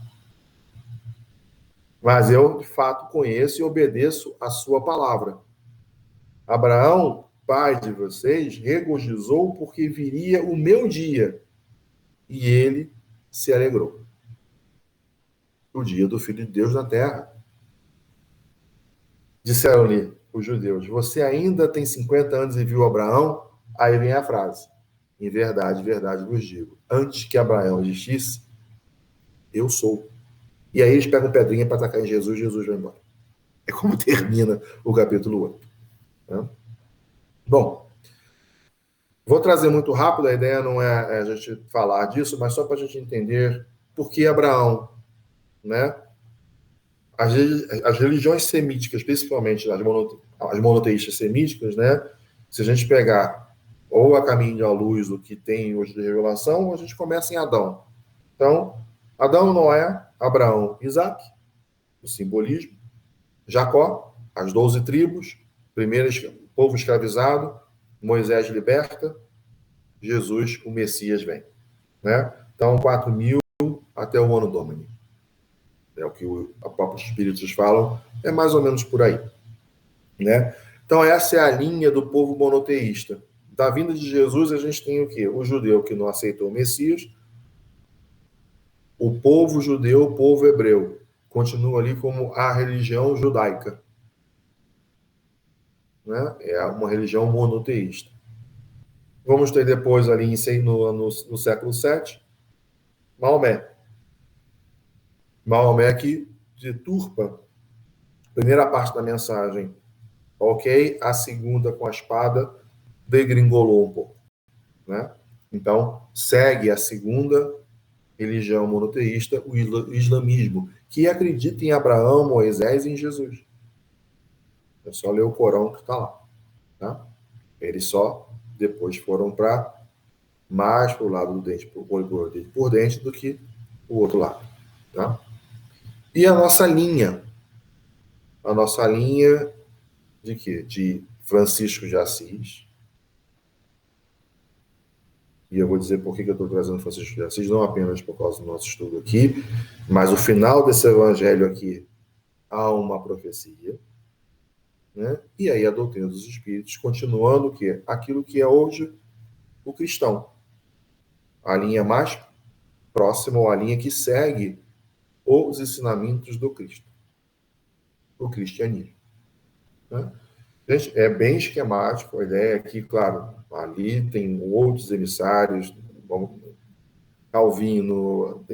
Mas eu, de fato, conheço e obedeço a sua palavra. Abraão, pai de vocês, regozijou porque viria o meu dia. E ele se alegrou. O dia do Filho de Deus na terra. Disseram-lhe os judeus, você ainda tem 50 anos e viu Abraão? Aí vem a frase. Em verdade, verdade vos digo. Antes que Abraão existisse, eu sou. E aí eles pegam pedrinha para atacar em Jesus, Jesus vai embora. É como termina o capítulo 8. Né? Bom, vou trazer muito rápido, a ideia não é a gente falar disso, mas só para a gente entender por que Abraão, né? As religiões semíticas, principalmente as monoteístas semíticas, né? Se a gente pegar ou a caminho da luz, o que tem hoje de revelação, ou a gente começa em Adão. Então, Adão, Noé, Abraão, Isaac, o simbolismo, Jacó, as 12 tribos, primeiro povo escravizado, Moisés liberta, Jesus, o Messias, vem. Né? Então, 4.000 até o ano Domini. É o que os próprios espíritos falam, é mais ou menos por aí. Né? Então, essa é a linha do povo monoteísta. Da vinda de Jesus, a gente tem o quê? O judeu que não aceitou o Messias, o povo judeu, o povo hebreu, continua ali como a religião judaica. Né? É uma religião monoteísta. Vamos ter depois ali no século VII, Maomé. Maomé que deturpa a primeira parte da mensagem, ok? A segunda com a espada degringolou um pouco. Né? Então, segue a segunda religião monoteísta, o islamismo, que acredita em Abraão, Moisés e em Jesus. É só ler o Corão que está lá. Tá? Eles só depois foram mais para o lado do dente por dente do que o outro lado. Tá? E a nossa linha de quê? De Francisco de Assis. E eu vou dizer por que eu estou trazendo Francisco de Assis, não apenas por causa do nosso estudo aqui, mas o final desse evangelho aqui há uma profecia, né? E aí a doutrina dos espíritos, continuando o quê? Aquilo que é hoje o cristão. A linha mais próxima, ou a linha que segue os ensinamentos do Cristo. O cristianismo. Né? Gente, é bem esquemático a ideia aqui, claro, ali tem outros emissários, Calvino,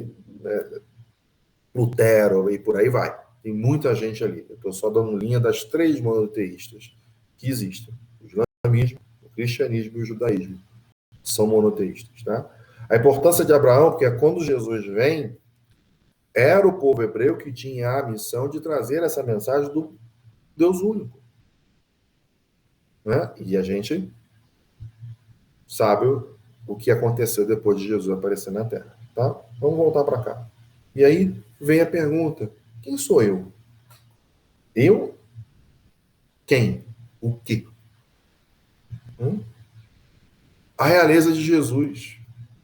Lutero e por aí vai. Tem muita gente ali. Eu estou só dando linha das 3 monoteístas que existem. O islamismo, o cristianismo e o judaísmo são monoteístas. Tá? A importância de Abraão, porque quando Jesus vem, era o povo hebreu que tinha a missão de trazer essa mensagem do Deus único. Né? E a gente sabe o que aconteceu depois de Jesus aparecer na Terra. Tá? Vamos voltar para cá. E aí vem a pergunta: quem sou eu? Eu? Quem? O quê? A realeza de Jesus.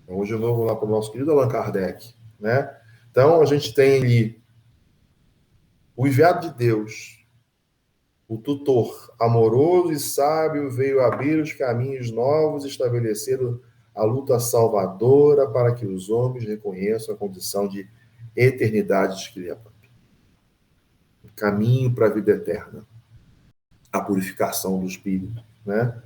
Vamos de novo lá para o nosso querido Allan Kardec, né? Então, a gente tem ali o enviado de Deus, o tutor amoroso e sábio, veio abrir os caminhos novos, estabelecendo a luta salvadora para que os homens reconheçam a condição de eternidade que lhe é própria. O caminho para a vida eterna, a purificação do espírito, né?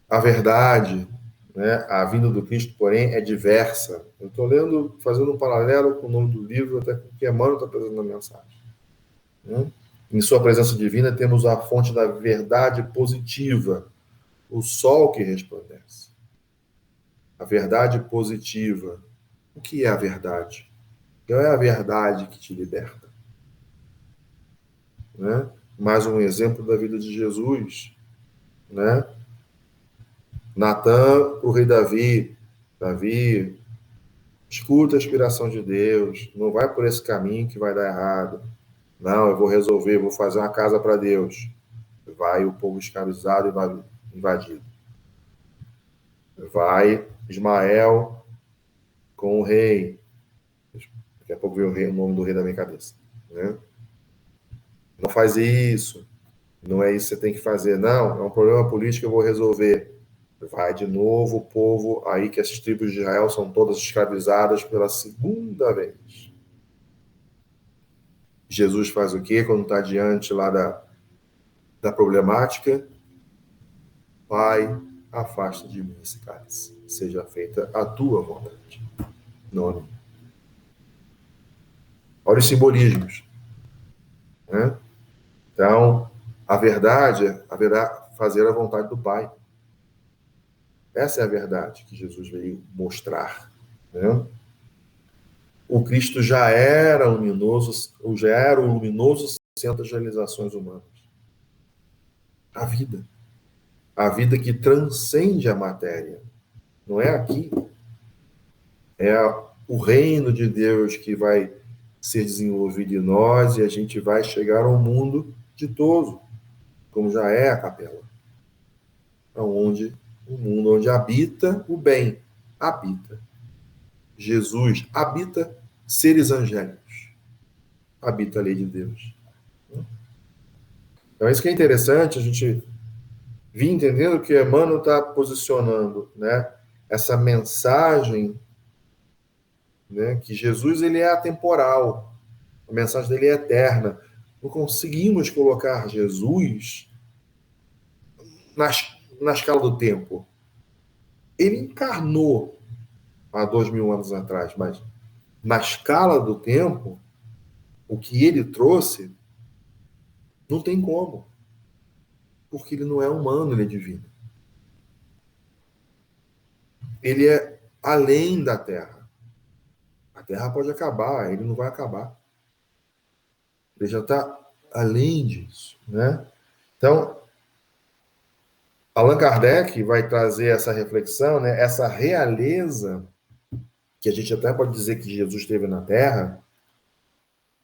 A verdade, né? A vinda do Cristo, porém, é diversa. Eu estou lendo, fazendo um paralelo com o nome do livro, até com o que Emmanuel está apresentando na mensagem. Né? Em sua presença divina, temos a fonte da verdade positiva, o sol que resplandece. A verdade positiva. O que é a verdade? Qual é a verdade que te liberta? Né? Mais um exemplo da vida de Jesus. Né? Natã, o rei Davi. Davi, escuta a inspiração de Deus. Não vai por esse caminho que vai dar errado. Não, eu vou resolver, vou fazer uma casa para Deus. Vai o povo escravizado e vai invadido. Vai Ismael com o rei. Daqui a pouco veio o nome do rei da minha cabeça. Né? Não faz isso. Não é isso que você tem que fazer. Não, é um problema político que eu vou resolver. Vai de novo o povo, aí que as tribos de Israel são todas escravizadas pela segunda vez. Jesus faz o quê quando está diante lá da problemática? Pai, afasta de mim esse cálice. Seja feita a tua vontade. Não a minha. Olha os simbolismos. Né? Então, a verdade haverá fazer a vontade do Pai. Essa é a verdade que Jesus veio mostrar. Né? O Cristo já era luminoso, já era o luminoso centro das realizações humanas. A vida. A vida que transcende a matéria. Não é aqui. É o reino de Deus que vai ser desenvolvido em nós e a gente vai chegar ao mundo ditoso, como já é a capela. Onde o mundo onde habita o bem, habita Jesus, habita seres angélicos, habita a lei de Deus. Então, isso que é interessante, a gente vir entendendo que Emmanuel está posicionando, né, essa mensagem, né, que Jesus ele é atemporal, a mensagem dele é eterna. Não conseguimos colocar Jesus na escala do tempo. Ele encarnou há 2000 anos atrás, mas na escala do tempo, o que ele trouxe, não tem como. Porque ele não é humano, ele é divino. Ele é além da Terra. A Terra pode acabar, ele não vai acabar. Ele já está além disso, né? Então, Allan Kardec vai trazer essa reflexão, né? Essa realeza que a gente até pode dizer que Jesus teve na Terra,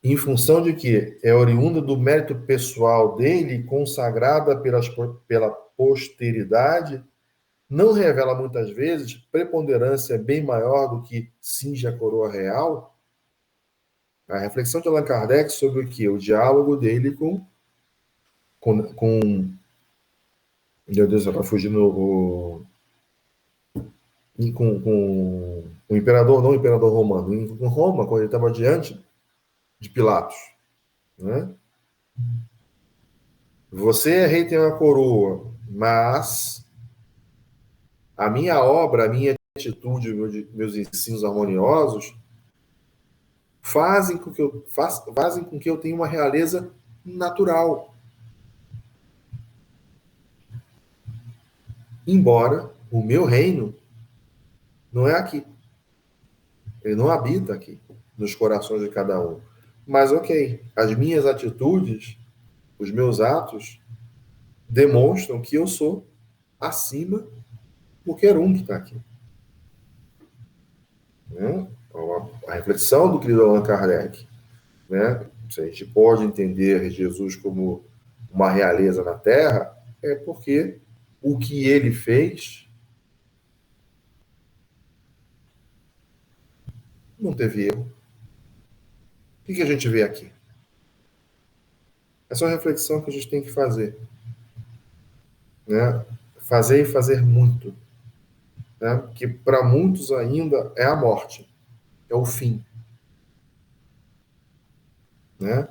em função de que é oriunda do mérito pessoal dele, consagrada pela posteridade, não revela muitas vezes preponderância bem maior do que cinge a coroa real? A reflexão de Allan Kardec sobre o que? O diálogo dele com meu Deus, está fugindo com o imperador, não o imperador romano, com Roma, quando ele estava diante de Pilatos. Né? Você é rei, tem uma coroa, mas a minha obra, a minha atitude, meus ensinos harmoniosos fazem com que eu tenha uma realeza natural. Embora o meu reino não é aqui. Ele não habita aqui, nos corações de cada um. Mas, ok, as minhas atitudes, os meus atos, demonstram que eu sou acima de qualquer um que está aqui. Né? A reflexão do querido Allan Kardec. Né? A gente pode entender Jesus como uma realeza na Terra, é porque o que ele fez não teve erro. O que a gente vê aqui? Essa é uma reflexão que a gente tem que fazer, né? Fazer e fazer muito, né? Que para muitos ainda é a morte, é o fim, né?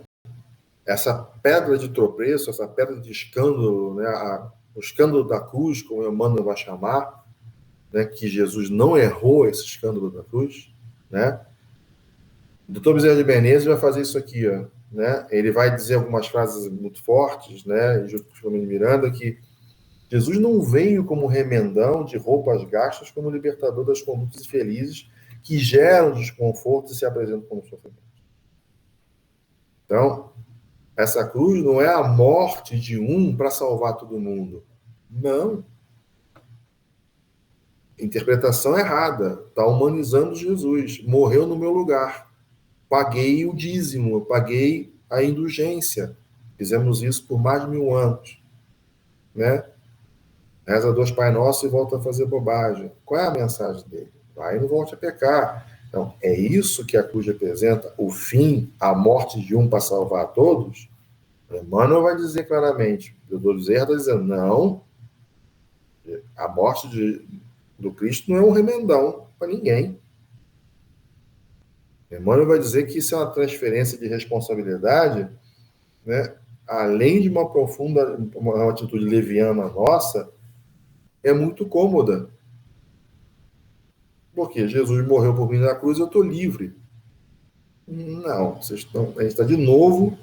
Essa pedra de tropeço, essa pedra de escândalo, né? O escândalo da cruz, como Emmanuel vai chamar, né? Que Jesus não errou esse escândalo da cruz, né? O Dr. Bezerra de Menezes vai fazer isso aqui, ó, né? Ele vai dizer algumas frases muito fortes, né? Junto com o Filomeno Miranda, que Jesus não veio como remendão de roupas gastas, como libertador das condutas infelizes que geram desconforto e se apresentam como sofrimento. Então, essa cruz não é a morte de um para salvar todo mundo. Não. Interpretação errada. Está humanizando Jesus. Morreu no meu lugar. Paguei o dízimo, paguei a indulgência. Fizemos isso por mais de 1000 anos. Né? Reza 2 Pai Nosso e volta a fazer bobagem. Qual é a mensagem dele? Vai e não volte a pecar. Então, é isso que a cruz representa, o fim, a morte de um para salvar a todos? Emmanuel vai dizer claramente, o doutor Bezerra está dizendo, não, a morte do Cristo não é um remendão para ninguém. Emmanuel vai dizer que isso é uma transferência de responsabilidade, né, além de uma profunda, uma atitude leviana nossa, é muito cômoda. Porque Jesus morreu por mim na cruz, eu estou livre. Não, a gente está de novo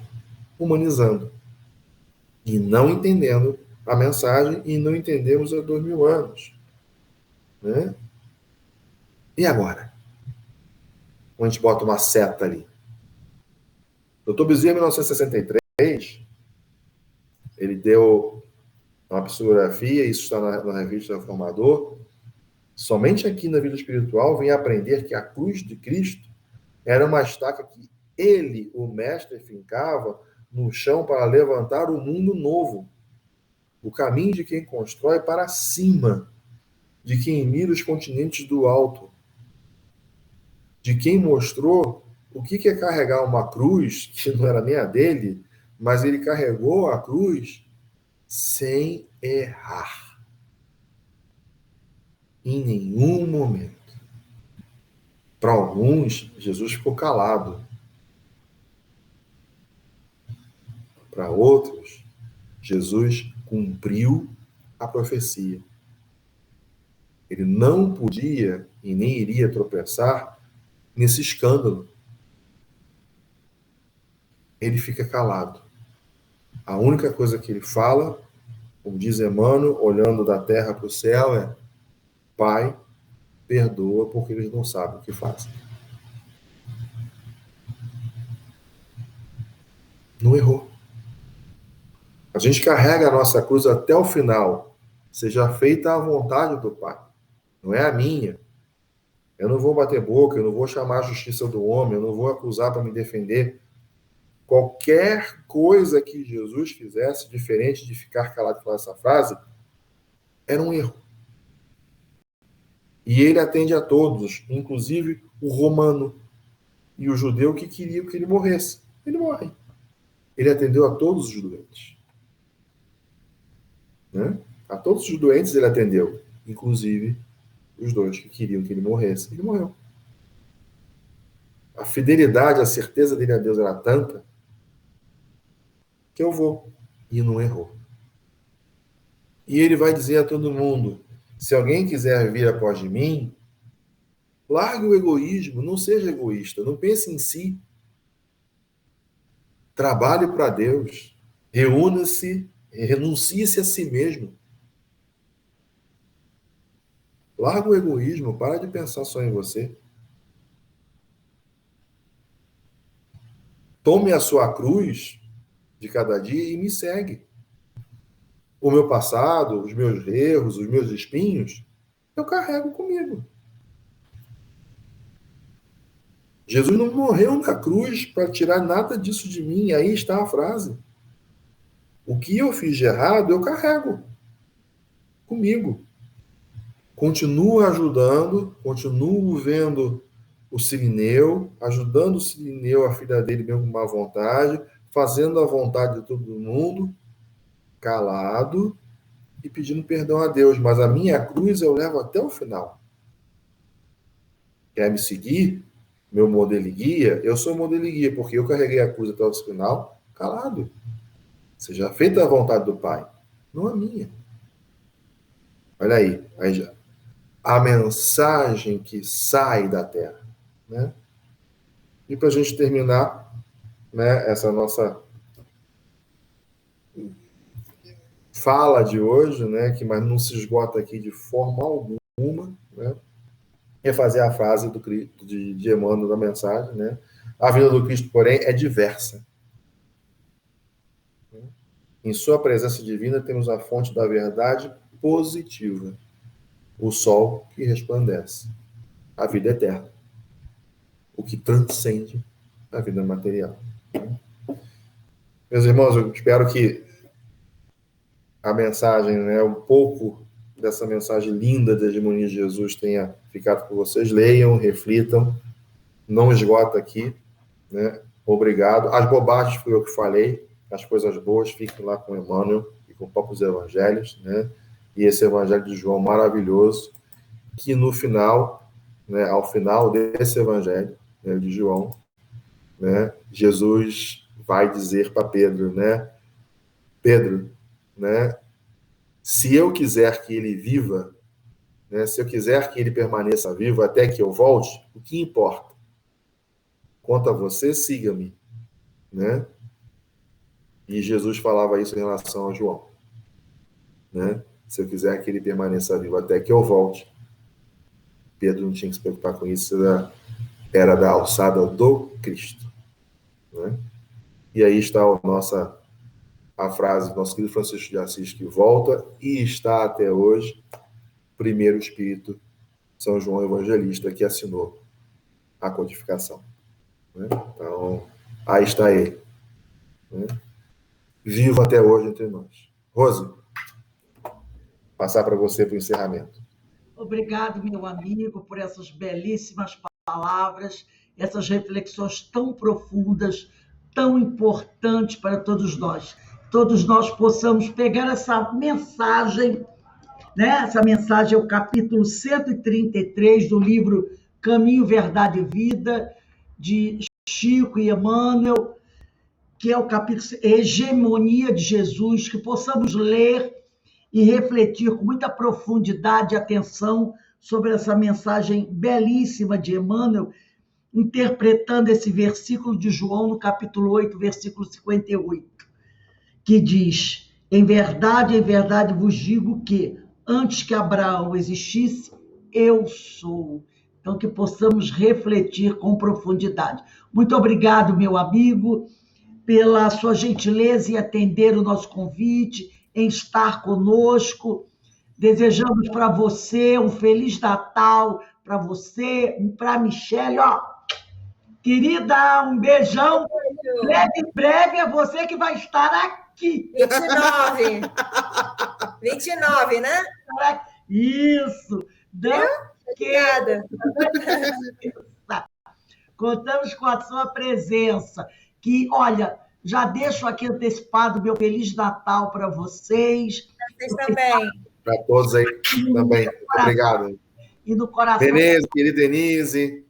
humanizando e não entendendo a mensagem e não entendemos há 2000 anos. Né? E agora? Quando a gente bota uma seta ali. Dr. Bezerra, em 1963, ele deu uma psicografia, isso está na revista Reformador. Somente aqui na vida espiritual vem aprender que a cruz de Cristo era uma estaca que ele, o mestre, fincava no chão para levantar o mundo novo. O caminho de quem constrói para cima, de quem mira os continentes do alto, de quem mostrou o que é carregar uma cruz, que não era nem a dele, mas ele carregou a cruz sem errar. Em nenhum momento. Para alguns, Jesus ficou calado. Para outros, Jesus cumpriu a profecia. Ele não podia e nem iria tropeçar nesse escândalo. Ele fica calado. A única coisa que ele fala, como diz Emmanuel, olhando da terra para o céu, é: Pai, perdoa porque eles não sabem o que fazem. Não errou. A gente carrega a nossa cruz até o final. Seja feita a vontade do Pai. Não é a minha. Eu não vou bater boca, eu não vou chamar a justiça do homem, eu não vou acusar para me defender. Qualquer coisa que Jesus fizesse, diferente de ficar calado e falar essa frase, era um erro. E ele atende a todos, inclusive o romano e o judeu que queria que ele morresse. Ele morre. Ele atendeu a todos os doentes. Né? A todos os doentes ele atendeu, inclusive os dois que queriam que ele morresse. Ele morreu. A fidelidade, a certeza dele a Deus era tanta que eu vou. E não errou. E ele vai dizer a todo mundo: se alguém quiser vir após de mim, largue o egoísmo, não seja egoísta, não pense em si. Trabalhe para Deus. Reúna-se, renuncie-se a si mesmo. Larga o egoísmo, para de pensar só em você. Tome a sua cruz de cada dia e me segue. O meu passado, os meus erros, os meus espinhos, eu carrego comigo. Jesus não morreu na cruz para tirar nada disso de mim. Aí está a frase. O que eu fiz de errado, eu carrego comigo. Continuo ajudando, continuo vendo o Cirineu, ajudando o Cirineu, a filha dele, mesmo com má vontade, fazendo a vontade de todo mundo, calado e pedindo perdão a Deus. Mas a minha cruz eu levo até o final. Quer me seguir? Meu modelo e guia? Eu sou modelo e guia, porque eu carreguei a cruz até o final, calado. Seja feita a vontade do Pai, não a minha. Olha aí já. A mensagem que sai da terra, né? E para a gente terminar, né, essa nossa fala de hoje, né, que mas não se esgota aqui de forma alguma, né, é fazer a frase de Emmanuel da mensagem, né? A vida do Cristo, porém, é diversa. Em sua presença divina temos a fonte da verdade positiva, o sol que resplandece, a vida eterna, o que transcende a vida material. Meus irmãos, eu espero que a mensagem, né, um pouco dessa mensagem linda da hegemonia de Jesus tenha ficado com vocês. Leiam, reflitam, não esgota aqui, né? Obrigado. As bobagens fui eu que falei, as coisas boas fiquem lá com Emmanuel e com o próprio Evangelhos, né? E esse Evangelho de João maravilhoso, que no final, né, ao final desse Evangelho, né, de João, né, Jesus vai dizer para Pedro, né? Pedro, né? Se eu quiser que ele viva, né, se eu quiser que ele permaneça vivo até que eu volte, o que importa? Quanto a você, siga-me, né? E Jesus falava isso em relação a João, né? Se eu quiser que ele permaneça vivo até que eu volte, Pedro não tinha que se preocupar com isso, era da alçada do Cristo, né? E aí está a frase do nosso querido Francisco de Assis, que volta e está até hoje, primeiro Espírito, São João Evangelista, que assinou a codificação, né? Então, aí está ele, né? Vivo até hoje entre nós. Rose, passar para você para o encerramento. Obrigado, meu amigo, por essas belíssimas palavras, essas reflexões tão profundas, tão importantes para todos nós. Todos nós possamos pegar essa mensagem, né? Essa mensagem é o capítulo 133 do livro Caminho, Verdade e Vida, de Chico e Emmanuel, que é o capítulo Hegemonia de Jesus, que possamos ler e refletir com muita profundidade e atenção sobre essa mensagem belíssima de Emmanuel, interpretando esse versículo de João no capítulo 8, versículo 58, que diz: em verdade vos digo que antes que Abraão existisse, eu sou. Então, que possamos refletir com profundidade. Muito obrigado, meu amigo, pela sua gentileza em atender o nosso convite, em estar conosco. Desejamos para você um Feliz Natal, para você, para a Michelle, ó. Querida, um beijão. Breve, breve é você que vai estar aqui. 29, né? Isso. Viu? Obrigada. Contamos com a sua presença. Que, olha, já deixo aqui antecipado meu Feliz Natal para vocês. Vocês também. Para todos aí também. Obrigado. E no coração. Denise, querida Denise.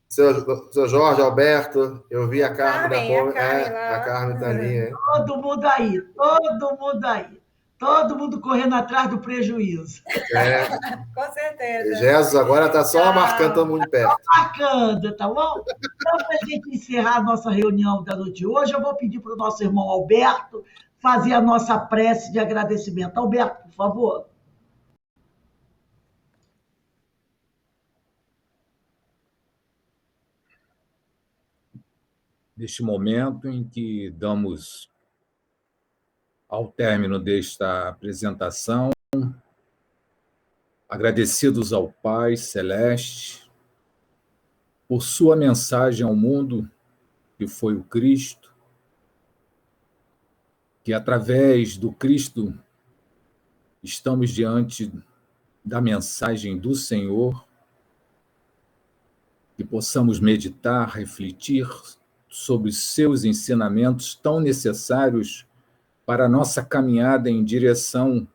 Seu Jorge, Alberto, eu vi a Carmen, a Carmen está ali. É. Todo mundo aí, todo mundo aí. Todo mundo correndo atrás do prejuízo. É. Com certeza. Jesus agora está só marcando todo mundo de perto. Só marcando, tá bom? Então, para a gente encerrar a nossa reunião da noite de hoje, eu vou pedir para o nosso irmão Alberto fazer a nossa prece de agradecimento. Alberto, por favor. Neste momento em que damos ao término desta apresentação, agradecidos ao Pai Celeste por sua mensagem ao mundo, que foi o Cristo, que através do Cristo estamos diante da mensagem do Senhor, que possamos meditar, refletir sobre os seus ensinamentos tão necessários para a nossa caminhada em direção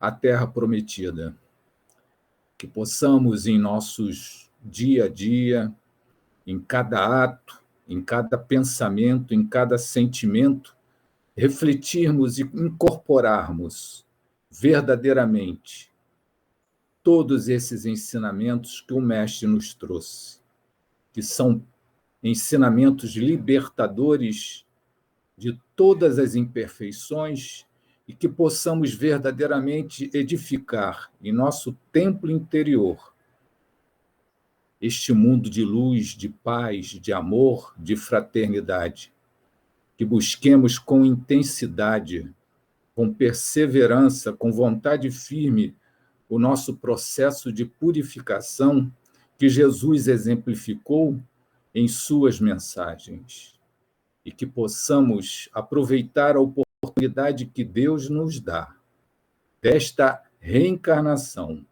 à terra prometida. Que possamos, em nossos dia a dia, em cada ato, em cada pensamento, em cada sentimento, refletirmos e incorporarmos verdadeiramente todos esses ensinamentos que o Mestre nos trouxe, que são ensinamentos libertadores de todas as imperfeições e que possamos verdadeiramente edificar em nosso templo interior este mundo de luz, de paz, de amor, de fraternidade, que busquemos com intensidade, com perseverança, com vontade firme, o nosso processo de purificação que Jesus exemplificou em suas mensagens, e que possamos aproveitar a oportunidade que Deus nos dá desta reencarnação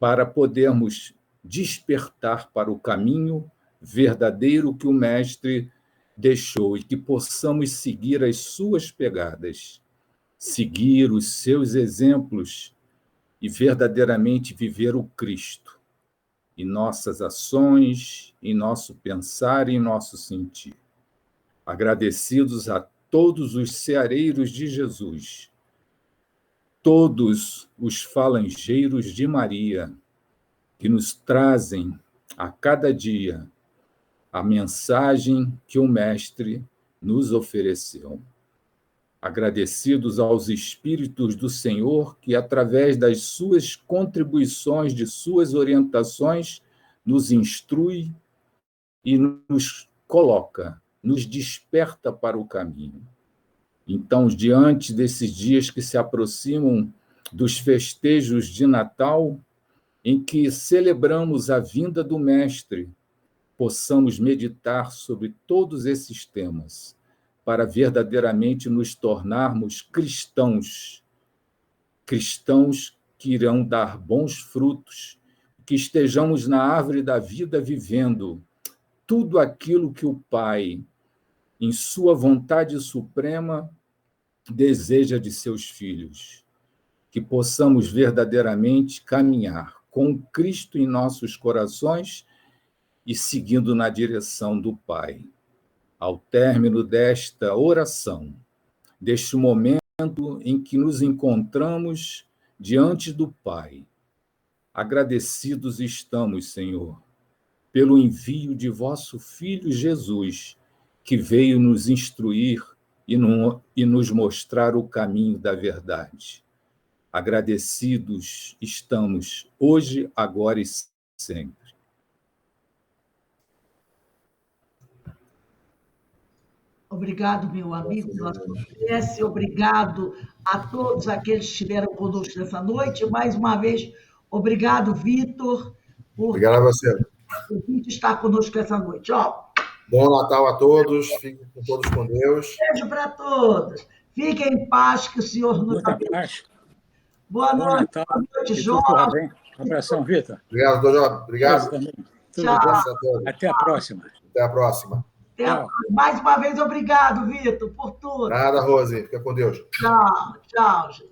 para podermos despertar para o caminho verdadeiro que o Mestre deixou e que possamos seguir as suas pegadas, seguir os seus exemplos e verdadeiramente viver o Cristo em nossas ações, em nosso pensar e em nosso sentir. Agradecidos a todos os ceareiros de Jesus, todos os falangeiros de Maria, que nos trazem a cada dia a mensagem que o Mestre nos ofereceu. Agradecidos aos Espíritos do Senhor, que, através das suas contribuições, de suas orientações, nos instrui e nos coloca, nos desperta para o caminho. Então, diante desses dias que se aproximam dos festejos de Natal, em que celebramos a vinda do Mestre, possamos meditar sobre todos esses temas, para verdadeiramente nos tornarmos cristãos, cristãos que irão dar bons frutos, que estejamos na árvore da vida vivendo tudo aquilo que o Pai, em sua vontade suprema, deseja de seus filhos, que possamos verdadeiramente caminhar com Cristo em nossos corações e seguindo na direção do Pai. Ao término desta oração, deste momento em que nos encontramos diante do Pai, agradecidos estamos, Senhor, pelo envio de vosso Filho Jesus, que veio nos instruir e nos mostrar o caminho da verdade. Agradecidos estamos hoje, agora e sempre. Obrigado, meu amigo, pela sua prece. Obrigado a todos aqueles que estiveram conosco nessa noite. Mais uma vez, obrigado, Vitor, por Obrigado a você. estar conosco essa noite. Bom Natal a todos. Fiquem todos com Deus. Beijo para todos. Fiquem em paz, que o Senhor nos abençoe. Boa noite. Natal. Boa noite, E João. tudo corra bem. Abração, Vitor. Obrigado, doutor. Obrigado. Tudo Tchau. Graças a todos. Até a próxima. Até a próxima. Mais uma vez, obrigado, Vitor, por tudo. Nada, Rose. Fica com Deus. Tchau, gente.